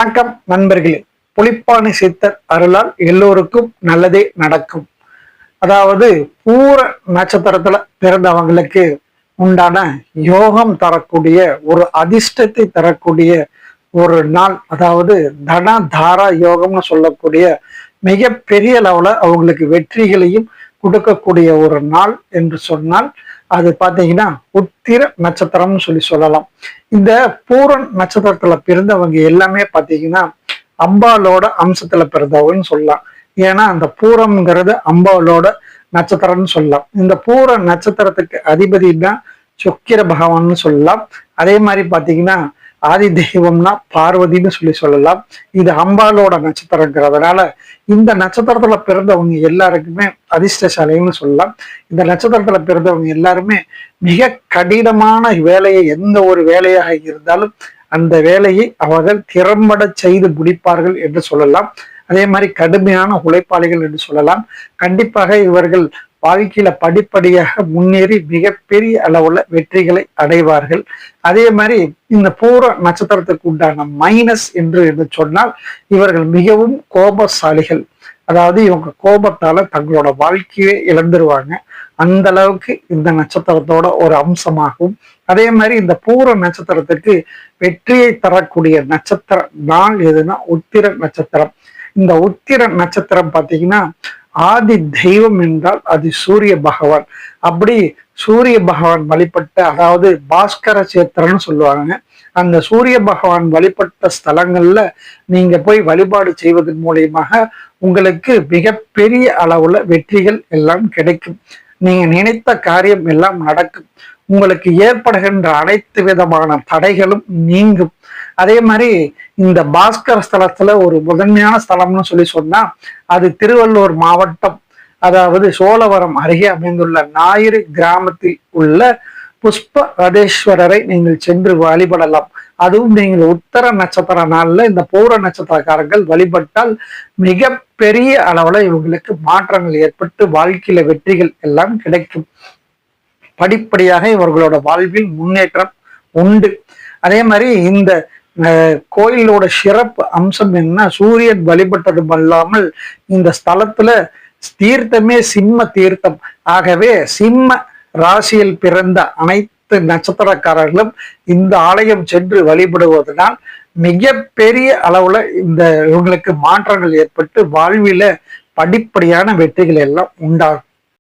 வணக்கம் நண்பர்களே. புலிப்பாணி சித்தர் அருளால் எல்லோருக்கும் நல்லதே நடக்கும். அதாவது பூர நட்சத்திரத்துல பிறந்தவங்களுக்கு உண்டான யோகம் தரக்கூடிய ஒரு அதிர்ஷ்டத்தை தரக்கூடிய ஒரு நாள், அதாவது தன தாரா யோகம்னு சொல்லக்கூடிய மிக பெரிய அளவுல அவங்களுக்கு வெற்றிகளையும் கொடுக்கக்கூடிய ஒரு நாள் என்று சொன்னால் அது பாத்தீங்கன்னா உத்திர நட்சத்திரம்னு சொல்லலாம். இந்த பூரன் நட்சத்திரத்துல பிறந்தவங்க எல்லாமே பாத்தீங்கன்னா அம்பாலோட அம்சத்துல பிறந்தவங்கன்னு சொல்லலாம். ஏன்னா அந்த பூரம்ங்கிறது அம்பாலோட நட்சத்திரம்னு சொல்லலாம். இந்த பூர நட்சத்திரத்துக்கு அதிபதி தான் சுக்கிர பகவான்னு சொல்லலாம். அதே மாதிரி பாத்தீங்கன்னா ஆதி தெய்வம்னா பார்வதினு சொல்லலாம். இது அம்பாலோட நட்சத்திரங்கிறதுனால இந்த நட்சத்திரத்துல பிறந்தவங்க எல்லாருக்குமே அதிர்ஷ்டசாலின்னு சொல்லலாம். இந்த நட்சத்திரத்துல பிறந்தவங்க எல்லாருமே மிக கடினமான வேலையை, எந்த ஒரு வேலையாக இருந்தாலும் அந்த வேலையை அவர்கள் திறம்பட செய்து முடிப்பார்கள் என்று சொல்லலாம். அதே மாதிரி கடுமையான உழைப்பாளிகள் என்று சொல்லலாம். கண்டிப்பாக இவர்கள் வாழ்க்கையில படிப்படியாக முன்னேறி மிகப்பெரிய அளவுல வெற்றிகளை அடைவார்கள். அதே மாதிரி இந்த பூர நட்சத்திரத்துக்கு உண்டான மைனஸ் என்று சொன்னால் இவர்கள் மிகவும் கோபசாலிகள். அதாவது இவங்க கோபத்தால தங்களோட வாழ்க்கையே இழந்துருவாங்க. அந்த அளவுக்கு இந்த நட்சத்திரத்தோட ஒரு அம்சமாகும். அதே மாதிரி இந்த பூர நட்சத்திரத்துக்கு வெற்றியை தரக்கூடிய நட்சத்திர நாள் எதுனா உத்திர நட்சத்திரம். இந்த உத்திர நட்சத்திரம் பார்த்தீங்கன்னா ஆதி தெய்வம் என்றால் அது சூரிய பகவான். அப்படி சூரிய பகவான் வழிபட்ட, அதாவது பாஸ்கர சேத்திரன்னு சொல்லுவாங்க, அந்த சூரிய பகவான் வழிபட்ட ஸ்தலங்கள்ல நீங்க போய் வழிபாடு செய்வதன் மூலியமாக உங்களுக்கு மிகப்பெரிய அளவுல வெற்றிகள் எல்லாம் கிடைக்கும். நீங்க நினைத்த காரியம் எல்லாம் நடக்கும். உங்களுக்கு ஏற்படுகின்ற அனைத்து விதமான தடைகளும் நீங்கும். அதே மாதிரி இந்த பாஸ்கர ஸ்தலத்துல ஒரு முதன்மையான ஸ்தலம்னு சொன்னா அது திருவள்ளூர் மாவட்டம், அதாவது சோழவரம் அருகே அமைந்துள்ள ஞாயிறு கிராமத்தில் உள்ள புஷ்ப ரதேஸ்வரரை நீங்கள் சென்று வழிபடலாம். அதுவும் நீங்கள் உத்தர நட்சத்திர நாள்ல இந்த பூர நட்சத்திரக்காரர்கள் வழிபட்டால் மிக பெரிய அளவுல இவங்களுக்கு மாற்றங்கள் ஏற்பட்டு வாழ்க்கையில வெற்றிகள் எல்லாம் கிடைக்கும். படிப்படியாக இவர்களோட வாழ்வில் முன்னேற்றம் உண்டு. அதே மாதிரி இந்த கோயிலோட சிறப்பு அம்சம் என்ன, சூரியன் வழிபட்டதும் அல்லாமல் இந்த ஸ்தலத்துல தீர்த்தமே சிம்ம தீர்த்தம். ஆகவே சிம்ம ராசியில் பிறந்த அனைத்து நட்சத்திரக்காரர்களும் இந்த ஆலயம் சென்று வழிபடுவதனால் மிக பெரிய அளவுல இவங்களுக்கு மாற்றங்கள் ஏற்பட்டு வாழ்வில படிப்படியான வெற்றிகள் எல்லாம் உண்டாகும்.